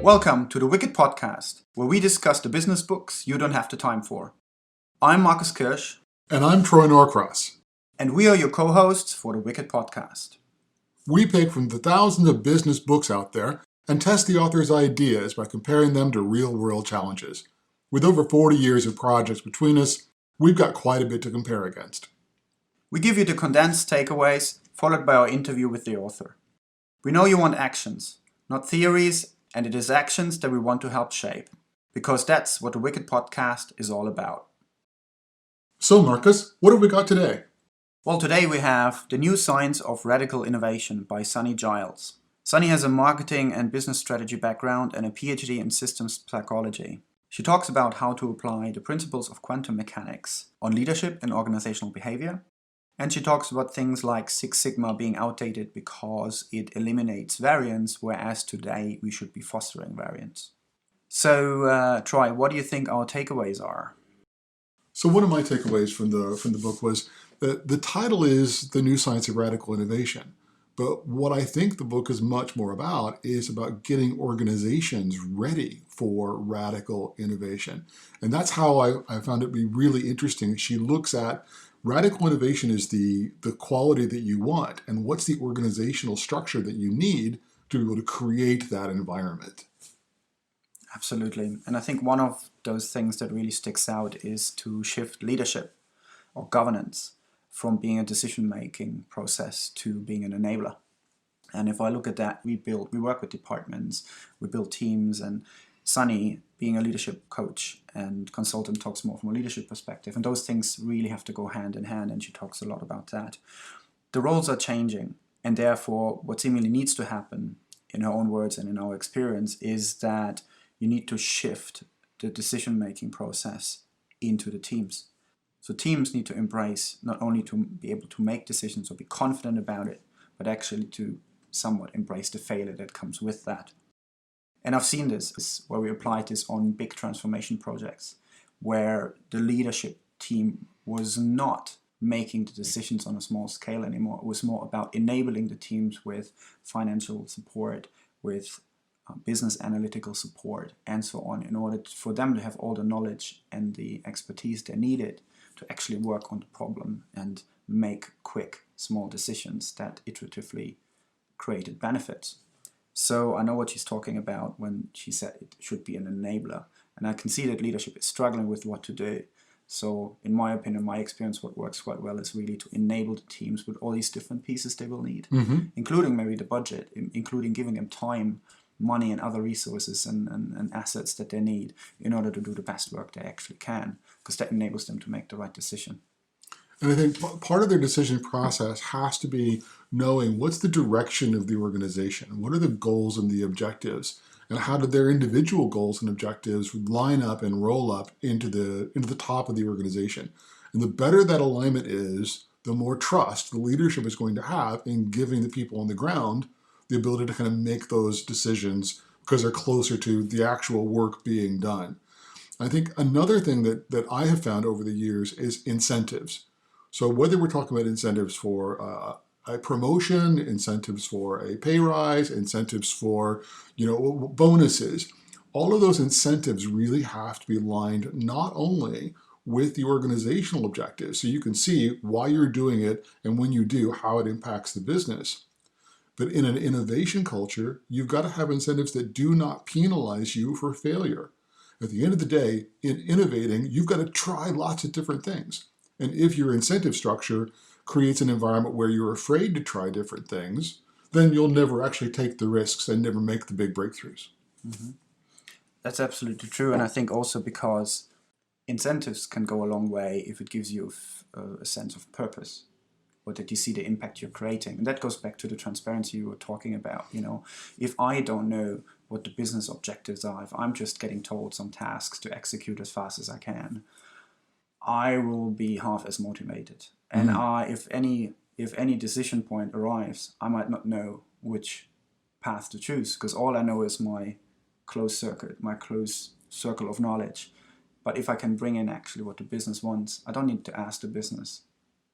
Welcome to the Wicked Podcast, where we discuss the business books you don't have the time for. I'm Marcus Kirsch. And I'm Troy Norcross. And we are your co-hosts for the Wicked Podcast. We pick from the thousands of business books out there and test the author's ideas by comparing them to real-world challenges. With over 40 years of projects between us, we've got quite a bit to compare against. We give you the condensed takeaways, followed by our interview with the author. We know you want actions, not theories, and it is actions that we want to help shape, because that's what the Wicked Podcast is all about. So Marcus, what have we got today? Well, today we have The New Science of Radical Innovation by Sunnie Giles. Sunnie has a marketing and business strategy background and a PhD in systems psychology. She talks about how to apply the principles of quantum mechanics on leadership and organizational behavior. And she talks about things like Six Sigma being outdated because it eliminates variance, whereas today we should be fostering variance. So, Troy, what do you think our takeaways are? So one of my takeaways from the book was that the title is The New Science of Radical Innovation. But what I think the book is much more about is about getting organizations ready for radical innovation. And that's how I found it to be really interesting. She looks at radical innovation is the quality that you want, and what's the organizational structure that you need to be able to create that environment. Absolutely. And I think one of those things that really sticks out is to shift leadership or governance from being a decision-making process to being an enabler. And if I look at that, we work with departments, we build teams, and Sunnie, being a leadership coach and consultant, talks more from a leadership perspective. And those things really have to go hand in hand, and she talks a lot about that. The roles are changing, and therefore what seemingly needs to happen, in her own words and in our experience, is that you need to shift the decision-making process into the teams. So teams need to embrace not only to be able to make decisions or be confident about it, but actually to somewhat embrace the failure that comes with that. And I've seen this where we applied this on big transformation projects where the leadership team was not making the decisions on a small scale anymore. It was more about enabling the teams with financial support, with business analytical support, and so on, in order for them to have all the knowledge and the expertise they needed to actually work on the problem and make quick, small decisions that iteratively created benefits. So I know what she's talking about when she said it should be an enabler. And I can see that leadership is struggling with what to do. So in my opinion, my experience, what works quite well is really to enable the teams with all these different pieces they will need, including maybe the budget, including giving them time, money and other resources and assets that they need in order to do the best work they actually can, because that enables them to make the right decision. And I think part of their decision process has to be knowing what's the direction of the organization, what are the goals and the objectives, and how do their individual goals and objectives line up and roll up into the top of the organization. And the better that alignment is, the more trust the leadership is going to have in giving the people on the ground the ability to kind of make those decisions because they're closer to the actual work being done. I think another thing that I have found over the years is incentives. So whether we're talking about incentives for a promotion, incentives for a pay rise, incentives for bonuses, all of those incentives really have to be aligned not only with the organizational objectives, so you can see why you're doing it and when you do, how it impacts the business. But in an innovation culture, you've got to have incentives that do not penalize you for failure. At the end of the day, in innovating, you've got to try lots of different things. And if your incentive structure creates an environment where you're afraid to try different things, then you'll never actually take the risks and never make the big breakthroughs. Mm-hmm. That's absolutely true. And I think also because incentives can go a long way if it gives you a sense of purpose, or that you see the impact you're creating. And that goes back to the transparency you were talking about. If I don't know what the business objectives are, if I'm just getting told some tasks to execute as fast as I can, I will be half as motivated. And if any decision point arrives, I might not know which path to choose, because all I know is my closed circle of knowledge. But if I can bring in actually what the business wants, I don't need to ask the business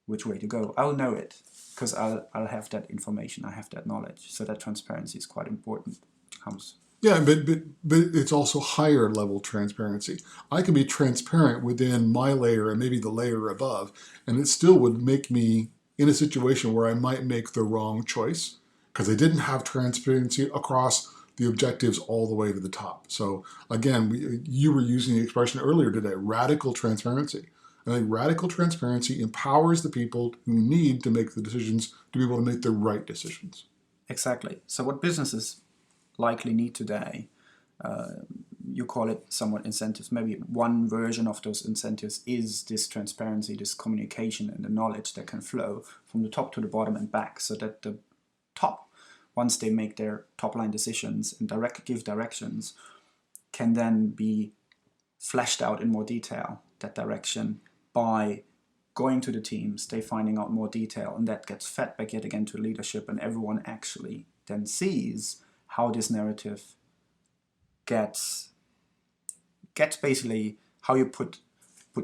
which way to go. I'll know it because I'll have that information, I have that knowledge. So that transparency is quite important. It comes Yeah, but it's also higher level transparency. I can be transparent within my layer and maybe the layer above, and it still would make me in a situation where I might make the wrong choice because I didn't have transparency across the objectives all the way to the top. So again, you were using the expression earlier today, radical transparency. I think radical transparency empowers the people who need to make the decisions to be able to make the right decisions. Exactly. So what businesses likely need today, you call it somewhat incentives. Maybe one version of those incentives is this transparency, this communication, and the knowledge that can flow from the top to the bottom and back, so that the top, once they make their top line decisions and give directions, can then be fleshed out in more detail, that direction, by going to the teams, they finding out more detail, and that gets fed back yet again to leadership, and everyone actually then sees how this narrative gets basically how you put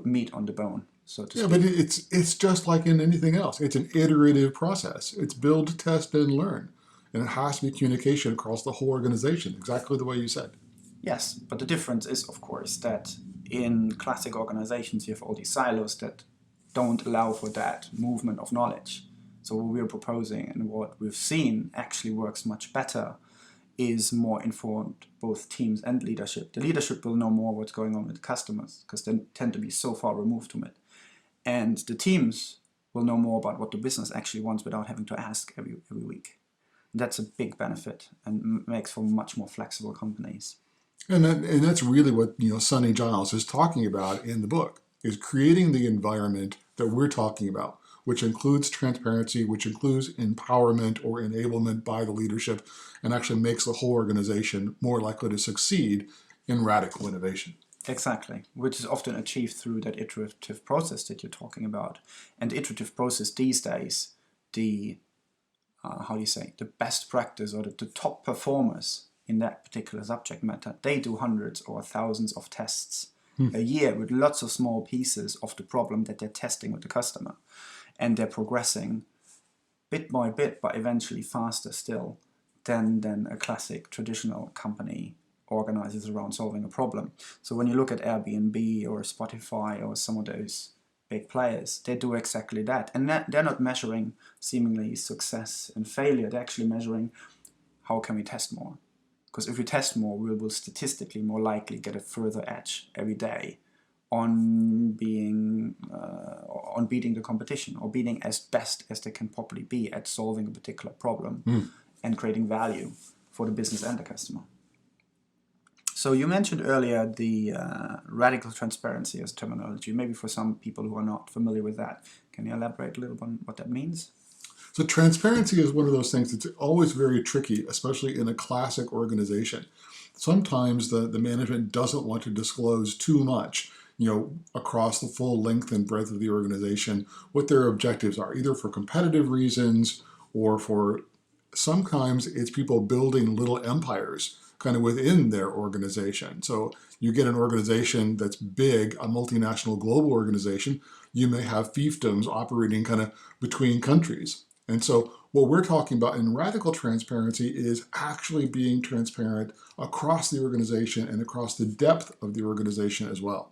meat on the bone, so to Yeah, but speak. it's just like in anything else. It's an iterative process. It's build, test, and learn. And it has to be communication across the whole organization, exactly the way you said. Yes, but the difference is, of course, that in classic organizations you have all these silos that don't allow for that movement of knowledge. So what we're proposing and what we've seen actually works much better is more informed both teams and leadership. The leadership will know more what's going on with customers because they tend to be so far removed from it. And the teams will know more about what the business actually wants without having to ask every week. That's a big benefit and makes for much more flexible companies. And that's really what Sunnie Giles is talking about in the book, is creating the environment that we're talking about, which includes transparency, which includes empowerment or enablement by the leadership, and actually makes the whole organization more likely to succeed in radical innovation. Exactly, which is often achieved through that iterative process that you're talking about. And the iterative process these days, the how do you say, the best practice, or the top performers in that particular subject matter, they do hundreds or thousands of tests a year with lots of small pieces of the problem that they're testing with the customer. And they're progressing bit by bit, but eventually faster still than a classic traditional company organizes around solving a problem. So when you look at Airbnb or Spotify or some of those big players, they do exactly that. And they're not measuring seemingly success and failure, they're actually measuring how can we test more. Because if we test more, we will statistically more likely get a further edge every day on being on beating the competition, or beating as best as they can probably be at solving a particular problem and creating value for the business and the customer. So you mentioned earlier the radical transparency as terminology. Maybe for some people who are not familiar with that, can you elaborate a little on what that means? So transparency is one of those things that's always very tricky, especially in a classic organization. Sometimes the management doesn't want to disclose too much, across the full length and breadth of the organization, what their objectives are, either for competitive reasons or for sometimes it's people building little empires kind of within their organization. So you get an organization that's big, a multinational global organization, you may have fiefdoms operating kind of between countries. And so what we're talking about in radical transparency is actually being transparent across the organization and across the depth of the organization as well.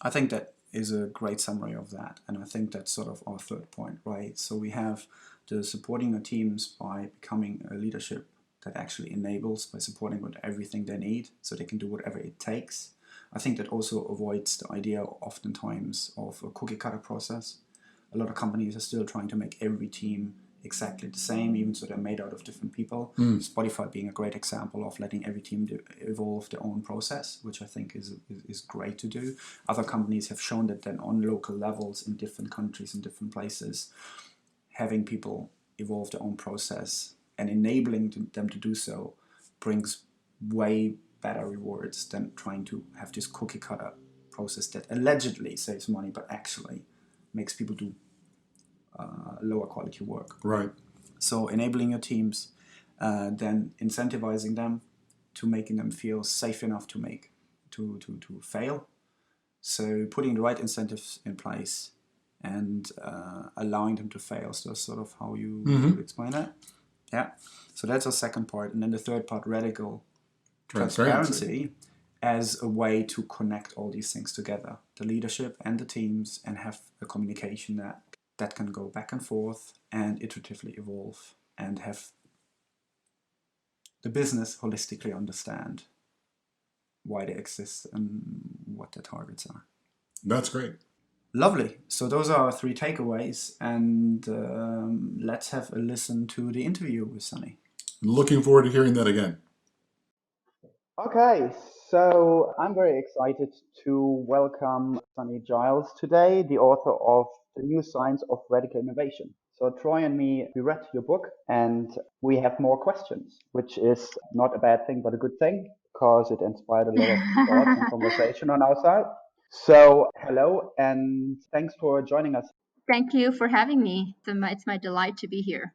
I think that is a great summary of that. And I think that's sort of our third point, right? So we have the supporting the teams by becoming a leadership that actually enables, by supporting with everything they need so they can do whatever it takes. I think that also avoids the idea oftentimes of a cookie cutter process. A lot of companies are still trying to make every team exactly the same, even so they're made out of different people. Spotify being a great example of letting every team evolve their own process, which I think is great to do. Other companies have shown that then on local levels in different countries and different places, having people evolve their own process and enabling them to do so brings way better rewards than trying to have this cookie cutter process that allegedly saves money but actually makes people do lower quality work. Right. So enabling your teams, then incentivizing them to making them feel safe enough to fail. So putting the right incentives in place and allowing them to fail. So that's sort of how you would explain it. Yeah. So that's our second part. And then the third part, radical transparency as a way to connect all these things together, the leadership and the teams, and have a communication that can go back and forth and iteratively evolve and have the business holistically understand why they exist and what their targets are. That's great. Lovely. So those are our 3 takeaways, and let's have a listen to the interview with Sunnie. Looking forward to hearing that again. Okay, so I'm very excited to welcome Sunnie Giles today, the author of The New Science of Radical Innovation. So Troy and me, we read your book and we have more questions, which is not a bad thing, but a good thing because it inspired a lot of thoughts and conversation on our side. So hello and thanks for joining us. Thank you for having me. It's my delight to be here.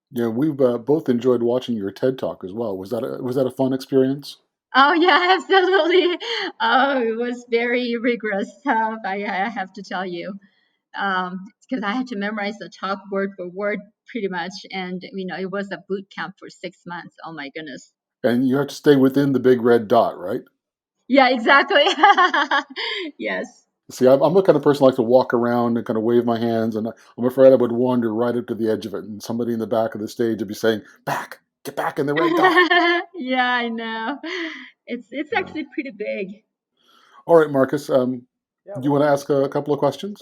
Yeah, we've both enjoyed watching your TED Talk as well. Was that a fun experience? Oh yeah, absolutely. Oh, it was very rigorous. I have to tell you, because I had to memorize the talk word for word pretty much, and it was a boot camp for 6 months. Oh my goodness. And you have to stay within the big red dot, right? Yeah, exactly. Yes. See, I'm the kind of person who likes to walk around and kind of wave my hands, and I'm afraid I would wander right up to the edge of it, and somebody in the back of the stage would be saying, get back in the red dot. Yeah, I know. It's actually pretty big. All right, Marcus, do you want to ask a couple of questions?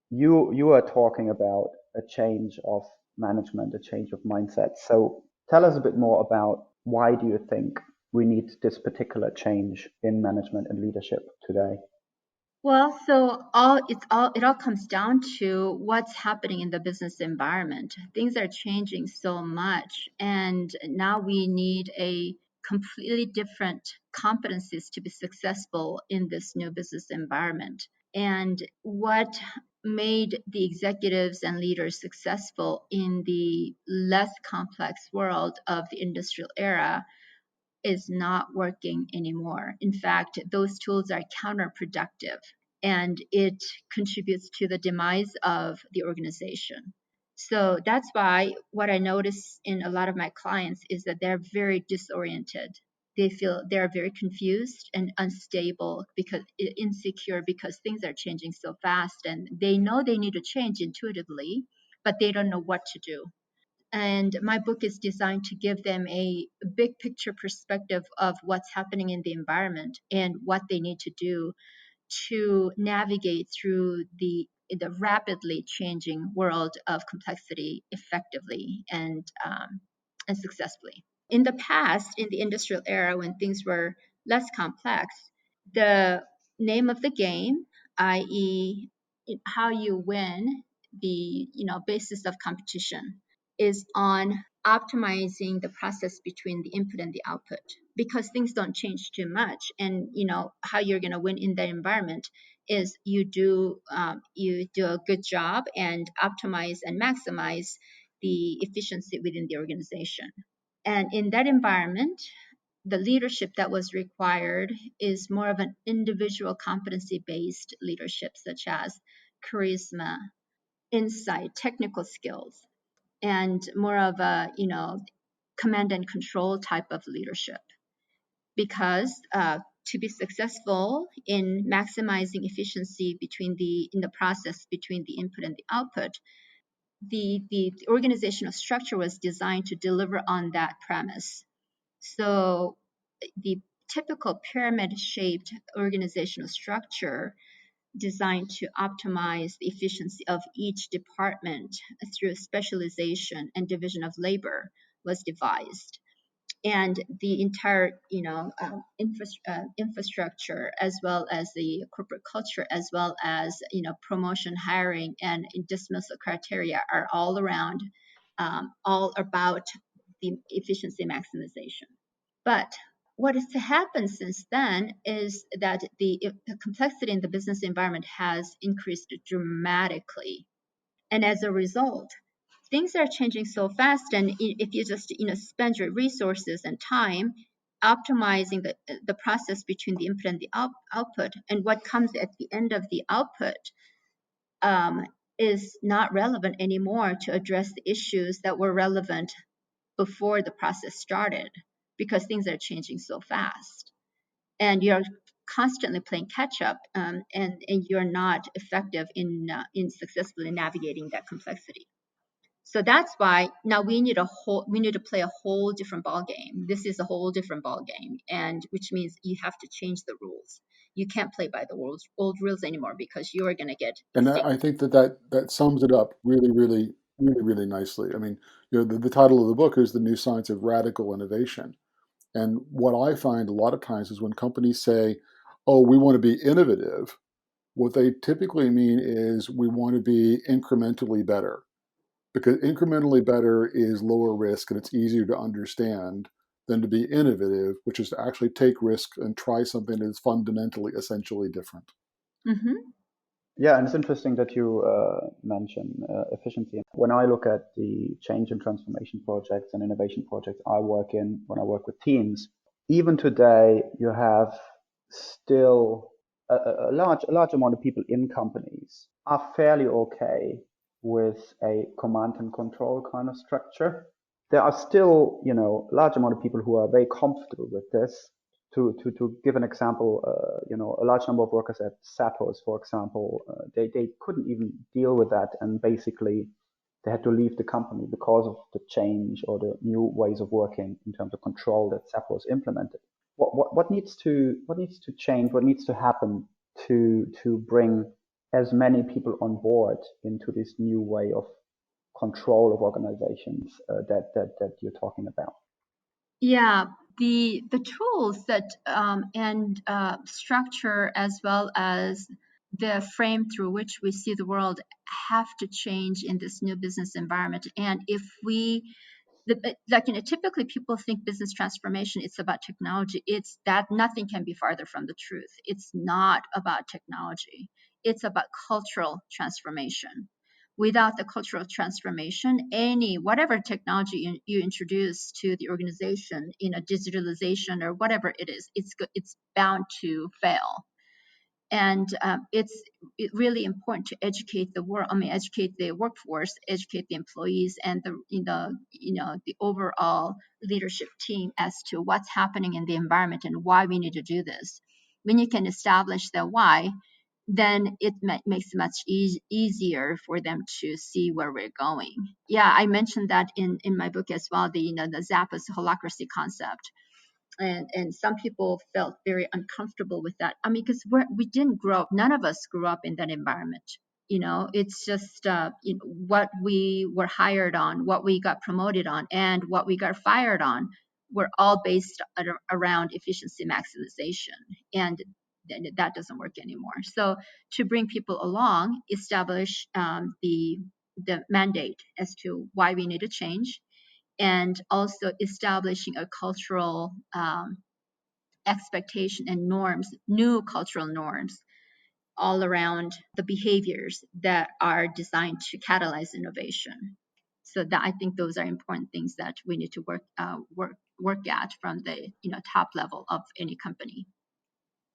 You are talking about a change of management, a change of mindset. So tell us a bit more about why do you think we need this particular change in management and leadership today? Well, so it all comes down to what's happening in the business environment. Things are changing so much, and now we need a completely different competencies to be successful in this new business environment. And what made the executives and leaders successful in the less complex world of the industrial era is not working anymore. In fact, those tools are counterproductive and it contributes to the demise of the organization. So that's why what I notice in a lot of my clients is that they're very disoriented. They feel they're very confused and unstable because insecure because things are changing so fast and they know they need to change intuitively, but they don't know what to do. And my book is designed to give them a big picture perspective of what's happening in the environment and what they need to do to navigate through the rapidly changing world of complexity effectively and successfully. In the past, in the industrial era, when things were less complex, the name of the game, i.e., how you win, the basis of competition, is on optimizing the process between the input and the output because things don't change too much. And how you're going to win in that environment is you do a good job and optimize and maximize the efficiency within the organization. And in that environment, the leadership that was required is more of an individual competency based leadership, such as charisma, insight, technical skills, and more of a command and control type of leadership. Because to be successful in maximizing efficiency in the process between the input and the output, the organizational structure was designed to deliver on that premise. So the typical pyramid-shaped organizational structure designed to optimize the efficiency of each department through specialization and division of labor was devised. And the entire, infrastructure, as well as the corporate culture, as well as promotion, hiring, and dismissal criteria, are all around, all about the efficiency maximization. But what has happened since then is that the complexity in the business environment has increased dramatically, and as a result, things are changing so fast, and if you just spend your resources and time optimizing the process between the input and the output, and what comes at the end of the output is not relevant anymore to address the issues that were relevant before the process started, because things are changing so fast. And you're constantly playing catch up, and you're not effective in successfully navigating that complexity. So that's why now we need to play a whole different ball game. This is a whole different ball game, and which means you have to change the rules. You can't play by the old rules anymore, because you are going to get. And I think that sums it up really, really, really, really nicely. I mean, the title of the book is The New Science of Radical Innovation. And what I find a lot of times is when companies say, oh, we want to be innovative, what they typically mean is we want to be incrementally better. Because incrementally better is lower risk and it's easier to understand than to be innovative, which is to actually take risks and try something that is fundamentally, essentially different. Mm-hmm. Yeah, and it's interesting that you mention efficiency. When I look at the change and transformation projects and innovation projects I work in, when I work with teams, even today you have still a large amount of people in companies are fairly okay with a command and control kind of structure. There are still, a large amount of people who are very comfortable with this. To give an example, a large number of workers at Zappos, for example, they couldn't even deal with that, and basically they had to leave the company because of the change or the new ways of working in terms of control that Zappos implemented. What needs to change? What needs to happen to bring as many people on board into this new way of control of organizations that you're talking about? Yeah, the tools that and structure, as well as the frame through which we see the world, have to change in this new business environment. And if we typically people think business transformation, it's about technology. It's that nothing can be farther from the truth. It's not about technology. It's about cultural transformation. Without the cultural transformation, whatever technology you introduce to the organization in a digitalization or whatever it is, it's bound to fail. And it's really important to educate educate the workforce, educate the employees, and the overall leadership team as to what's happening in the environment and why we need to do this. When you can establish the why, then it makes it much easier for them to see where we're going. Yeah, I mentioned that in my book as well, the Zappos holacracy concept. And some people felt very uncomfortable with that. I mean, because we didn't grow up, none of us grew up in that environment. It's just what we were hired on, what we got promoted on, and what we got fired on were all based around efficiency maximization. And that doesn't work anymore. So to bring people along, establish the mandate as to why we need to change, and also establishing a cultural expectation and norms, new cultural norms all around the behaviors that are designed to catalyze innovation. So that, I think those are important things that we need to work at from the top level of any company.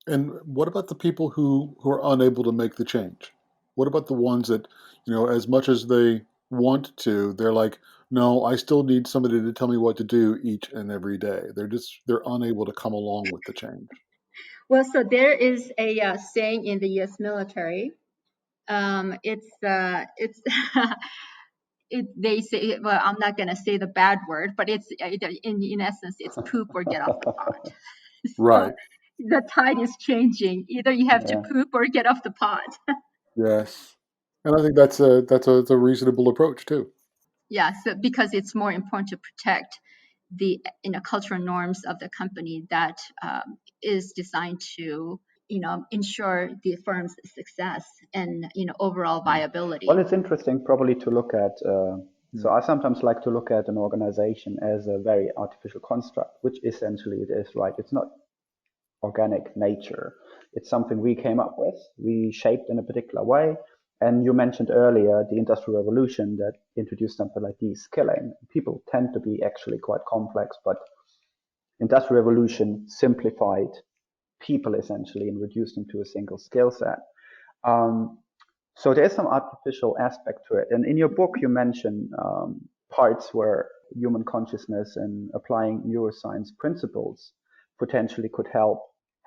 And what about the people who are unable to make the change? What about the ones that, as much as they want to, they're like, no, I still need somebody to tell me what to do each and every day. They're unable to come along with the change. Well, so there is a saying in the U.S. military. It's they say, well, I'm not going to say the bad word, but it's in essence, it's poop or get off the pot. Right. So the tide is changing. Either you have to poop or get off the pot. Yes. And I think that's a reasonable approach too. Yeah, so because it's more important to protect the cultural norms of the company that is designed to ensure the firm's success and overall viability. Well, it's interesting probably to look at. So I sometimes like to look at an organization as a very artificial construct, which essentially it is, right? It's not organic nature. It's something we came up with, we shaped in a particular way. And you mentioned earlier the Industrial Revolution that introduced something like de-skilling. People tend to be actually quite complex, but Industrial Revolution simplified people essentially and reduced them to a single skill set. So there's some artificial aspect to it. And in your book, you mention parts where human consciousness and applying neuroscience principles potentially could help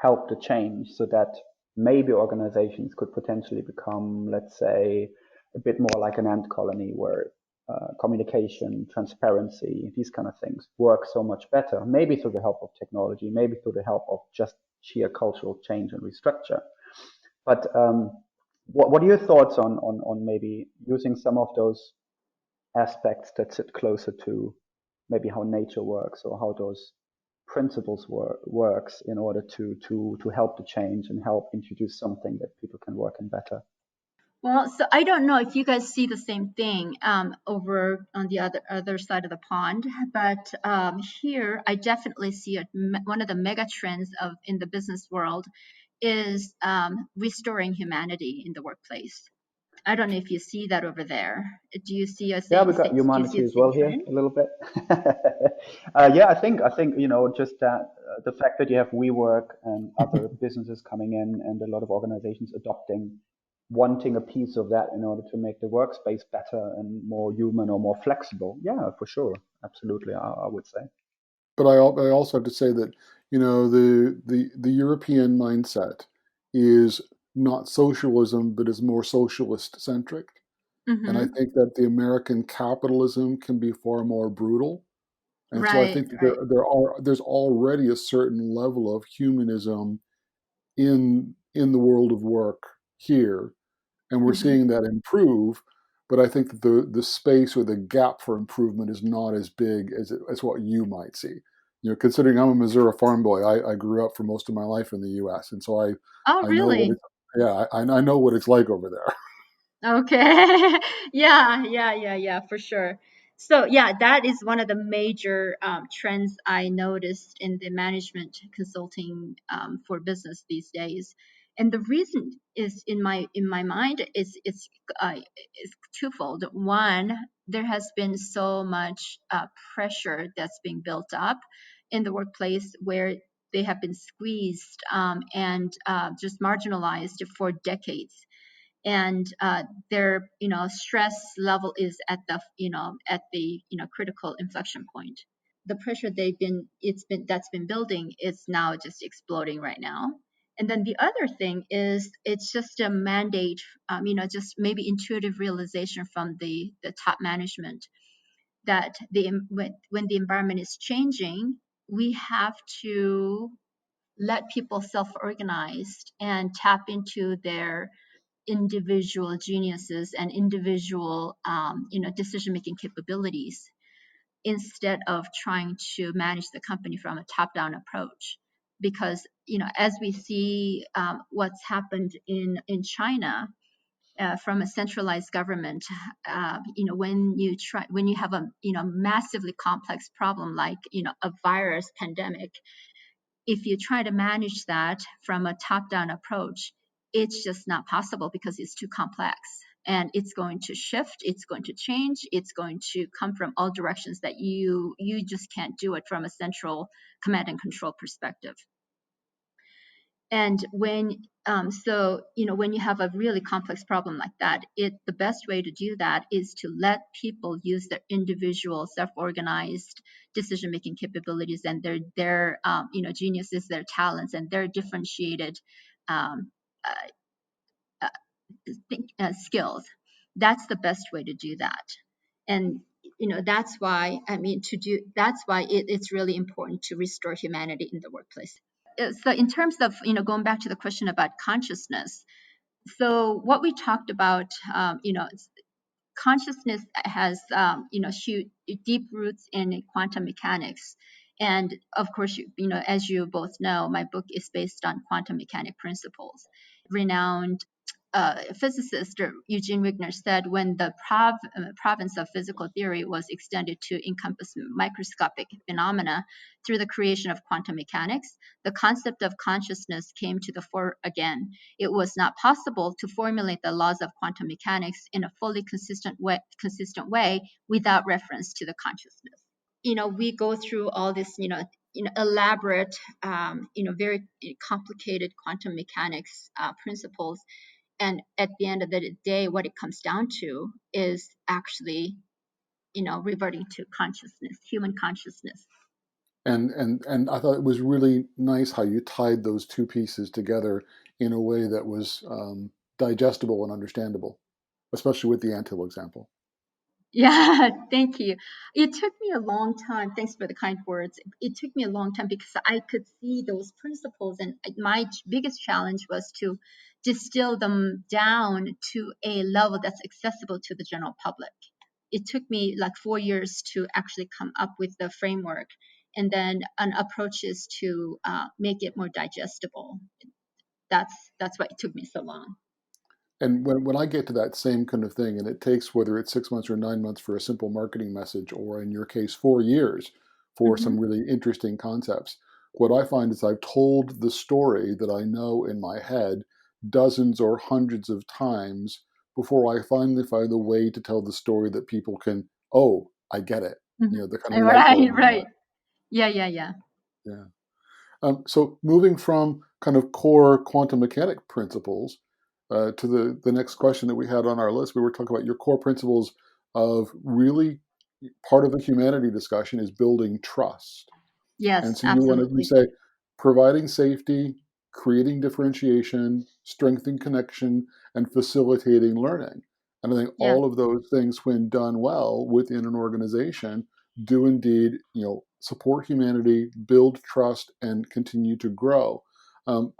the change, so that maybe organizations could potentially become, let's say, a bit more like an ant colony, where communication, transparency, these kind of things work so much better, maybe through the help of technology, maybe through the help of just sheer cultural change and restructure. But what are your thoughts on maybe using some of those aspects that sit closer to maybe how nature works, or how those principles works, in order to help the change and help introduce something that people can work in better? Well, so I don't know if you guys see the same thing over on the other side of the pond, but here I definitely see one of the mega trends in the business world is restoring humanity in the workplace. I don't know if you see that over there. Do you see a Yeah, same? we got Do you see humanity the as same well here trend? a little bit. Yeah, I think just that the fact that you have WeWork and other businesses coming in, and a lot of organizations adopting, wanting a piece of that in order to make the workspace better and more human or more flexible. Yeah, for sure, absolutely, I would say. But I also have to say that the European mindset is not socialism, but is more socialist centric. And I Mm-hmm. think that the American capitalism can be far more brutal. And so I Right, think that right. there's already a certain level of humanism in the world of work here, and we're Mm-hmm. seeing that improve. But I think that the space or the gap for improvement is not as big as what you might see. Considering I'm a Missouri farm boy, I grew up for most of my life in the U.S., and so Oh, I know what really? it's yeah I know what it's like over there. Okay. Yeah, for sure. So yeah, that is one of the major trends I noticed in the management consulting for business these days. And the reason is in my mind is twofold. One, there has been so much pressure that's being built up in the workplace, where they have been squeezed and just marginalized for decades, and their stress level is at the critical inflection point. The pressure that's been building is now just exploding right now. And then the other thing is, it's just a mandate, just maybe intuitive realization from the top management, that when the environment is changing, we have to let people self-organize and tap into their individual geniuses and individual decision making capabilities, instead of trying to manage the company from a top down approach. Because as we see what's happened in China, from a centralized government, when you have a massively complex problem like a virus pandemic, if you try to manage that from a top-down approach, it's just not possible, because it's too complex, and it's going to shift, it's going to change, it's going to come from all directions that you just can't do it from a central command and control perspective. And when you have a really complex problem like that, the best way to do that is to let people use their individual self-organized decision-making capabilities, and their geniuses, their talents, and their differentiated um, uh, skills. That's the best way to do that. And that's why it's really important to restore humanity in the workplace. So in terms of going back to the question about consciousness, so what we talked about, consciousness has huge deep roots in quantum mechanics. And of course, as you both know, my book is based on quantum mechanic principles. Renowned physicist Eugene Wigner said, when the province of physical theory was extended to encompass microscopic phenomena through the creation of quantum mechanics, the concept of consciousness came to the fore again. It was not possible to formulate the laws of quantum mechanics in a fully consistent way without reference to the consciousness. We go through all this, elaborate, very complicated quantum mechanics principles, and at the end of the day, what it comes down to is actually reverting to consciousness, human consciousness. And I thought it was really nice how you tied those two pieces together in a way that was digestible and understandable, especially with the anthill example. Yeah, thank you. It took me a long time. Thanks for the kind words. It took me a long time because I could see those principles, and my biggest challenge was to distill them down to a level that's accessible to the general public. It took me like 4 years to actually come up with the framework and then an approaches to make it more digestible. That's why it took me so long. And when I get to that same kind of thing, and it takes whether it's 6 months or 9 months for a simple marketing message, or in your case, 4 years for Mm-hmm. some really interesting concepts, what I find is I've told the story that I know in my head dozens or hundreds of times before I finally find a way to tell the story that people can, oh, I get it. Mm-hmm. The kind of light Right, bulb right. moment. Yeah. Yeah. So moving from kind of core quantum mechanic principles to the next question that we had on our list, we were talking about your core principles of really part of the humanity discussion is building trust. And Yes, so you absolutely. say providing safety, creating differentiation, strengthening connection, and facilitating learning. And I think Yeah. all of those things, when done well within an organization, do indeed, support humanity, build trust, and continue to grow.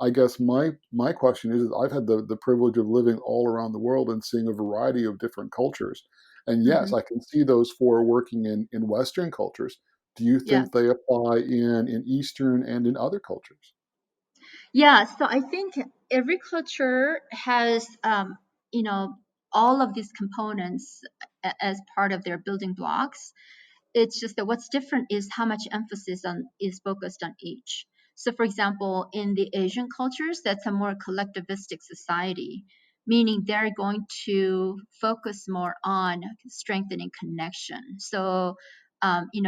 I guess my question is I've had the privilege of living all around the world and seeing a variety of different cultures. And yes, Mm-hmm. I can see those four working in Western cultures. Do you Yeah. think they apply in Eastern and in other cultures? Yeah. So I think every culture has, all of these components as part of their building blocks. It's just that what's different is how much emphasis is focused on each. So, for example, in the Asian cultures, that's a more collectivistic society, meaning they're going to focus more on strengthening connection. So,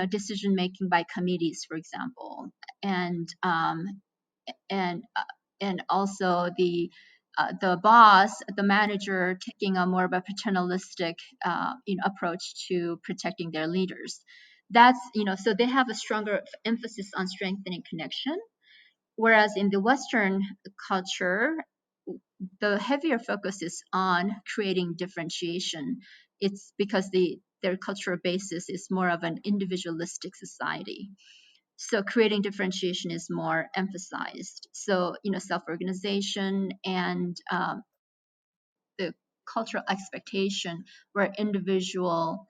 decision making by committees, for example, and and uh, and also the boss, the manager, taking a more of a paternalistic approach to protecting their leaders. That's so they have a stronger emphasis on strengthening connection, whereas in the Western culture, the heavier focus is on creating differentiation. It's because their cultural basis is more of an individualistic society. So creating differentiation is more emphasized. So self-organization and the cultural expectation where individual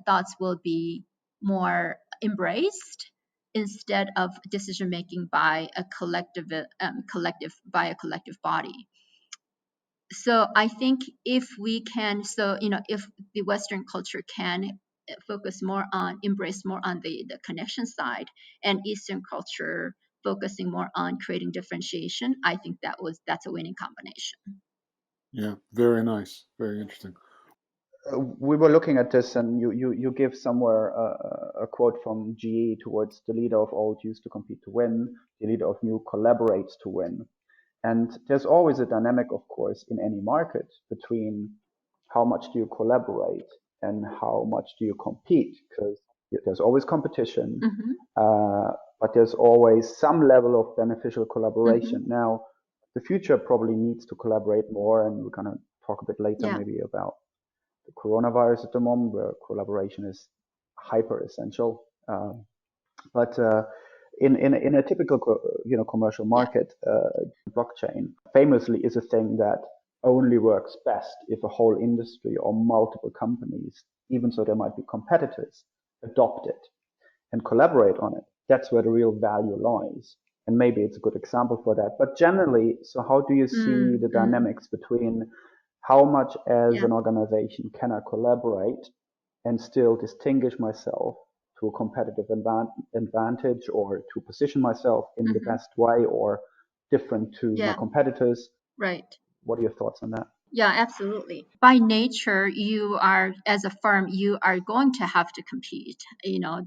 thoughts will be more embraced instead of decision making by a collective body. So I think if we can, if the Western culture can focus more on, embrace more on the connection side, and Eastern culture focusing more on creating differentiation, I think that's a winning combination. Yeah, very nice, very interesting. We were looking at this, and you give somewhere a quote from GE towards the leader of old used to compete to win, the leader of new collaborates to win. And there's always a dynamic, of course, in any market between how much do you collaborate and how much do you compete, because there's always competition, Mm-hmm. but there's always some level of beneficial Mm-hmm. collaboration. Now, the future probably needs to collaborate more, and we're going to talk a bit later Yeah. maybe about the coronavirus at the moment, where collaboration is hyper essential. But in a typical commercial Yeah. market, blockchain famously is a thing that only works best if a whole industry or multiple companies, even so there might be competitors, adopt it and collaborate on it. That's where the real value lies. And maybe it's a good example for that. But generally, so how do you see the Mm-hmm. dynamics between how much as Yeah. an organization can I collaborate and still distinguish myself to a competitive advantage, or to position myself in the Mm-hmm. best way or different to my Yeah. competitors? Right. What are your thoughts on that? Yeah, absolutely. By nature, you are, as a firm, you are going to have to compete.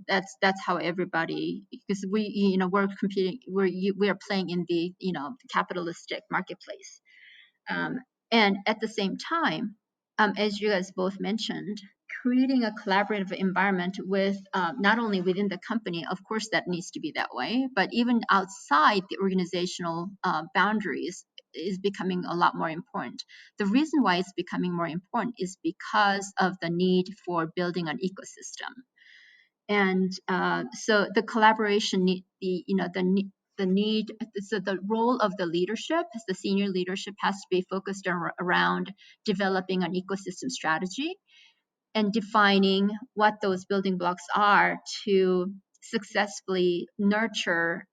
That's how everybody, because we're competing, we are playing in the capitalistic marketplace. And at the same time, as you guys both mentioned, creating a collaborative environment with not only within the company, of course, that needs to be that way, but even outside the organizational boundaries is becoming a lot more important. The reason why it's becoming more important is because of the need for building an ecosystem. And so the collaboration need, the need, so the role of the leadership, the senior leadership, has to be focused around developing an ecosystem strategy and defining what those building blocks are to successfully nurture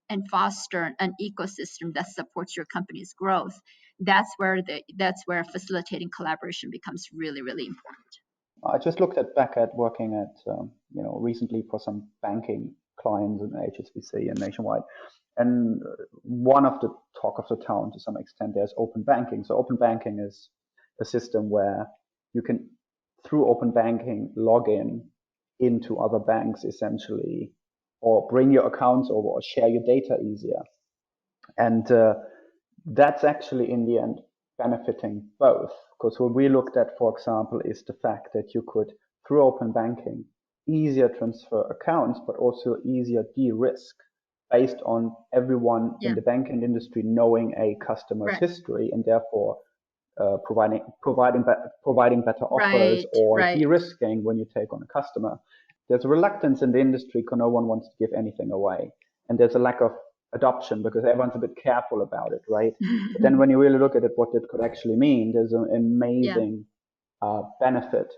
and foster an ecosystem that supports your company's growth. That's where facilitating collaboration becomes really, really important. I just looked back at working at recently for some banking clients in HSBC and nationwide, and one of the talk of the town to some extent there's open banking. So open banking is a system where you can, through open banking, log into other banks essentially, or bring your accounts over or share your data easier, and that's actually in the end benefiting both. Because what we looked at, for example, is the fact that you could, through open banking, easier transfer accounts, but also easier de-risk based on everyone in the banking industry knowing a customer's history, and therefore providing better offers or de-risking when you take on a customer. There's a reluctance in the industry because no one wants to give anything away, and there's a lack of adoption because everyone's a bit careful about it, right? But then when you really look at it, what it could actually mean, there's an amazing benefit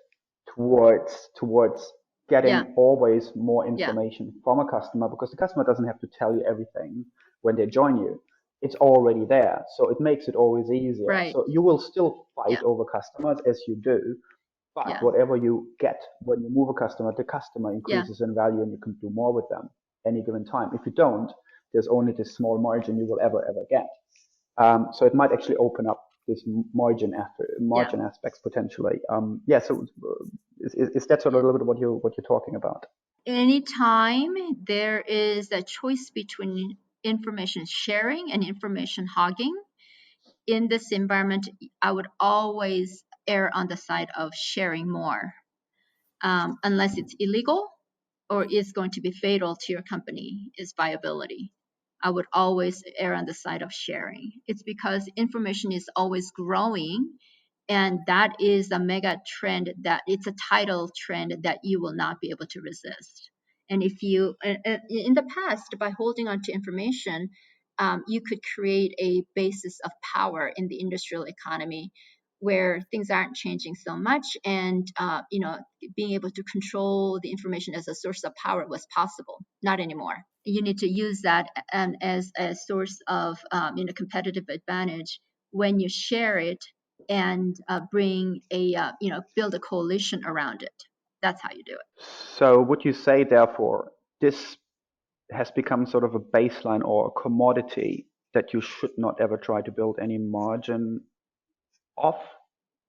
towards getting always more information from a customer, because the customer doesn't have to tell you everything when they join you. It's already there, so it makes it always easier. Right. So you will still fight over customers as you do, but whatever you get when you move a customer, the customer increases in value and you can do more with them any given time. If you don't, there's only this small margin you will ever get. So it might actually open up this margin aspects potentially. So is that sort of a little bit what you're talking about? Anytime there is a choice between information sharing and information hogging, in this environment, I would always err on the side of sharing more, unless it's illegal or is going to be fatal to your company, is viability. I would always err on the side of sharing. It's because information is always growing, and that is a mega trend, that it's a tidal trend that you will not be able to resist. And if you, in the past, by holding on to information, you could create a basis of power in the industrial economy where things aren't changing so much, and being able to control the information as a source of power was possible. Not anymore. You need to use that as a source of competitive advantage when you share it and bring a build a coalition around it. That's how you do it. So would you say, therefore, this has become sort of a baseline or a commodity that you should not ever try to build any margin off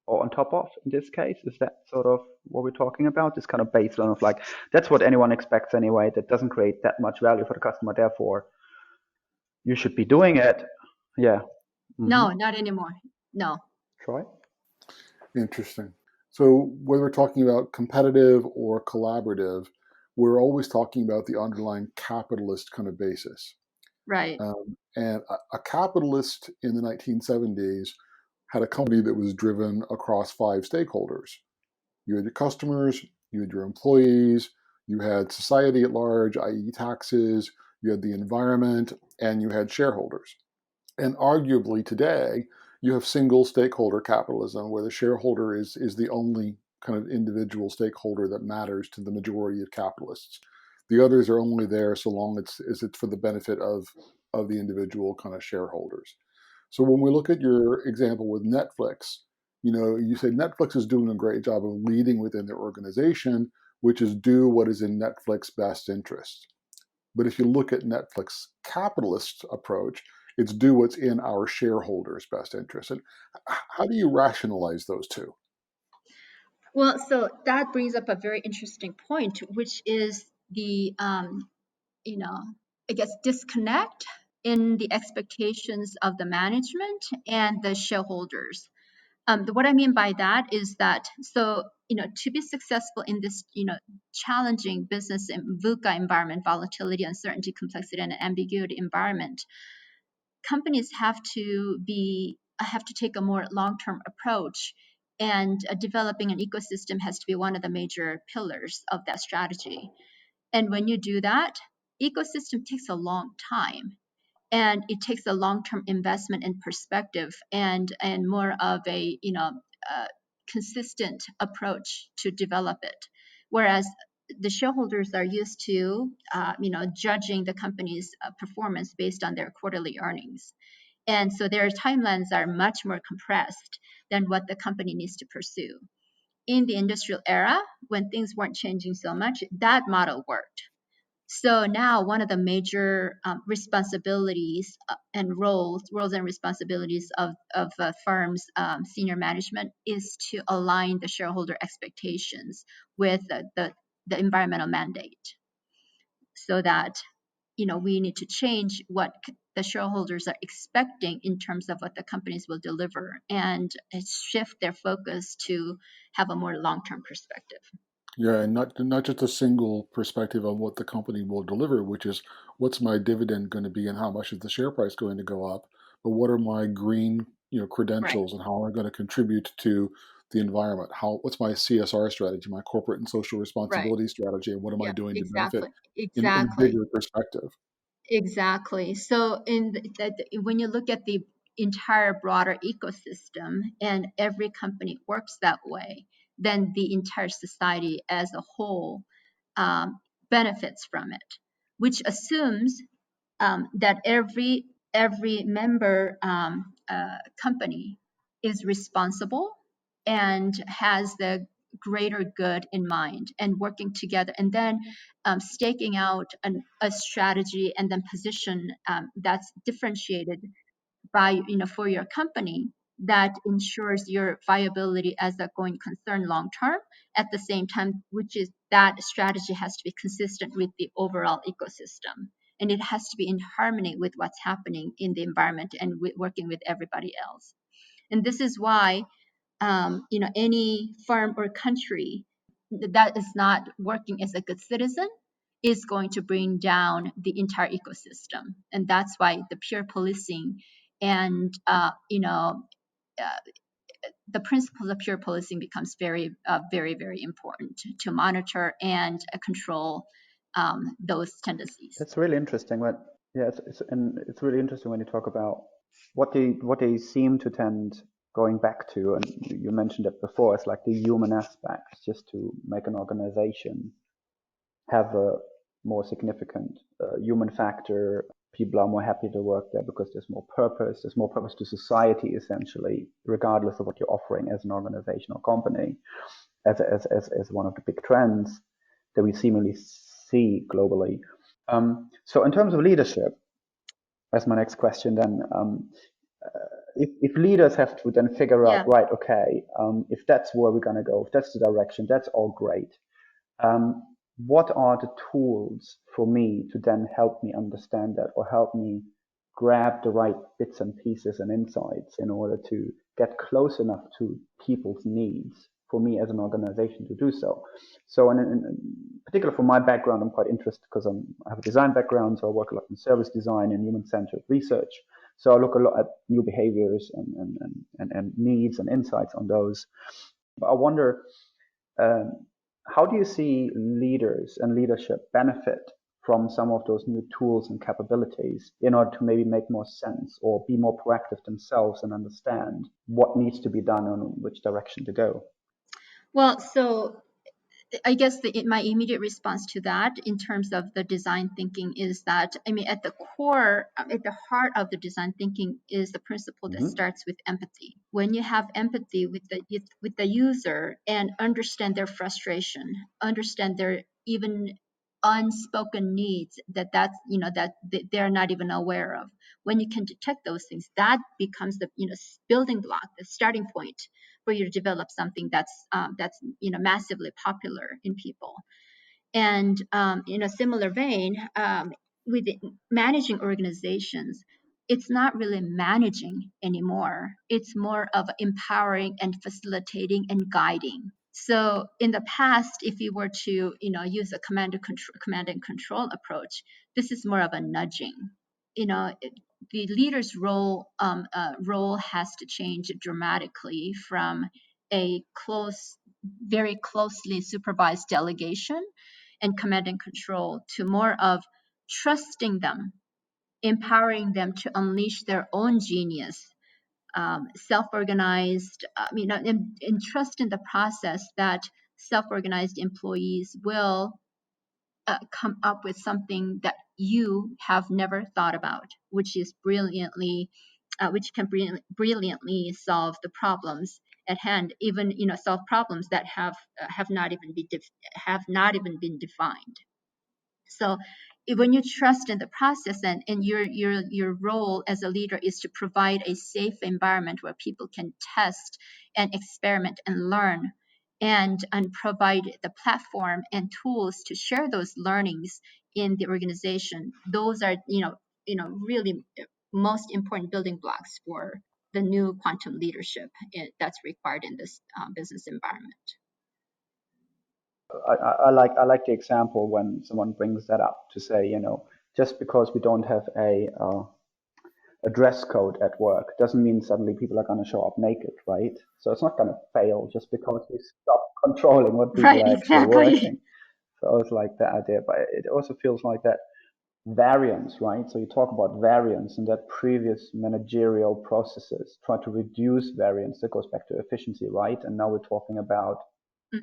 or on top of in this case? Is that sort of what we're talking about? This kind of baseline of like, that's what anyone expects anyway, that doesn't create that much value for the customer, therefore you should be doing it. Yeah. No, not anymore. No. Troy? Interesting. So whether we're talking about competitive or collaborative, we're always talking about the underlying capitalist kind of basis. Right. And a capitalist in the 1970s had a company that was driven across 5 stakeholders. You had your customers, you had your employees, you had society at large, i.e. taxes, you had the environment, and you had shareholders. And arguably today, you have single stakeholder capitalism where the shareholder is the only kind of individual stakeholder that matters to the majority of capitalists. The others are only there so long as it's for the benefit of the individual kind of shareholders. So when we look at your example with Netflix, you say Netflix is doing a great job of leading within their organization, which is do what is in Netflix's best interest. But if you look at Netflix capitalist approach, it's do what's in our shareholders' best interest. And how do you rationalize those two? Well, so that brings up a very interesting point, which is the, I guess, disconnect in the expectations of the management and the shareholders. What I mean by that is that, so, to be successful in this, challenging business and VUCA environment, volatility, uncertainty, complexity, and ambiguity environment, companies have to take a more long-term approach, and developing an ecosystem has to be one of the major pillars of that strategy. And when you do that, ecosystem takes a long time, and it takes a long-term investment and perspective, and more of a consistent approach to develop it. Whereas the shareholders are used to judging the company's performance based on their quarterly earnings, and so their timelines are much more compressed than what the company needs to pursue. In the industrial era, when things weren't changing so much, that model worked. So now one of the major responsibilities and roles and responsibilities of a firm's senior management is to align the shareholder expectations with the environmental mandate, so that we need to change what the shareholders are expecting in terms of what the companies will deliver, and shift their focus to have a more long-term perspective. Yeah, and not just a single perspective on what the company will deliver, which is what's my dividend going to be and how much is the share price going to go up, but what are my green, Right. credentials and how am I going to contribute to the environment? What's my CSR strategy, my corporate and social Right. responsibility strategy, and what am I Yeah, doing to benefit exactly. in a Exactly. bigger perspective? Exactly. So when you look at the entire broader ecosystem, and every company works that way, then the entire society as a whole benefits from it, which assumes that every member company is responsible and has the greater good in mind, and working together, and then staking out a strategy and then position that's differentiated by for your company, that ensures your viability as a going concern long term, at the same time, which is that strategy has to be consistent with the overall ecosystem, and it has to be in harmony with what's happening in the environment, and working with everybody else. And this is why any firm or country that is not working as a good citizen is going to bring down the entire ecosystem. And that's why the peer policing and the principles of peer policing becomes very, very important to monitor and control those tendencies. That's really interesting. And it's really interesting when you talk about what they seem to tend going back to, and you mentioned it before. It's like the human aspect, just to make an organization have a more significant human factor. People are more happy to work there because there's more purpose. There's more purpose to society, essentially, regardless of what you're offering as an organization or company. As one of the big trends that we seemingly see globally. So in terms of leadership, as my next question then, if leaders have to then figure out, Yeah. right, okay, if that's where we're going to go, if that's the direction, that's all great. What are the tools for me to then help me understand that, or help me grab the right bits and pieces and insights in order to get close enough to people's needs for me as an organization to do so? So in particular, for my background, I'm quite interested because I have a design background, so I work a lot in service design and human-centered research. So I look a lot at new behaviors and needs and insights on those. But I wonder, how do you see leaders and leadership benefit from some of those new tools and capabilities in order to maybe make more sense or be more proactive themselves and understand what needs to be done and which direction to go? Well, so I guess my immediate response to that, in terms of the design thinking, is that, I mean, at the core, at the heart of the design thinking is the principle that starts with empathy. When you have empathy with the user and understand their frustration, understand their even unspoken needs that they're not even aware of. When you can detect those things, that becomes the building block, the starting point for you to develop something that's massively popular in people. And in a similar vein, with managing organizations, it's not really managing anymore. It's more of empowering and facilitating and guiding. So in the past, if you were to, use a command and control approach, this is more of a nudging. The leader's role has to change dramatically from a very closely supervised delegation and command and control to more of trusting them, empowering them to unleash their own genius, self-organized, and trust in the process that self-organized employees will come up with something that you have never thought about, which can brilliantly solve the problems at hand, even solve problems that have not even been defined. So when you trust in the process, and your role as a leader is to provide a safe environment where people can test and experiment and learn, and provide the platform and tools to share those learnings in the organization, those are really most important building blocks for the new quantum leadership that's required in this business environment. I like the example when someone brings that up to say, just because we don't have a dress code at work doesn't mean suddenly people are going to show up naked, right? So it's not going to fail just because we stop controlling what people Right, are actually exactly. working. So I was like that idea, but it also feels like that variance, right? So you talk about variance and that previous managerial processes try to reduce variance. That goes back to efficiency, right? And now we're talking about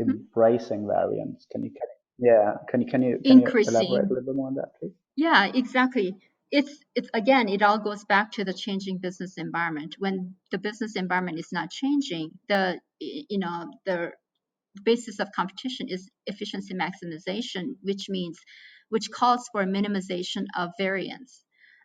embracing variance. Can you elaborate a little bit more on that, please? Yeah, exactly. It's again, it all goes back to the changing business environment. When the business environment is not changing, the basis of competition is efficiency maximization, which calls for minimization of variance.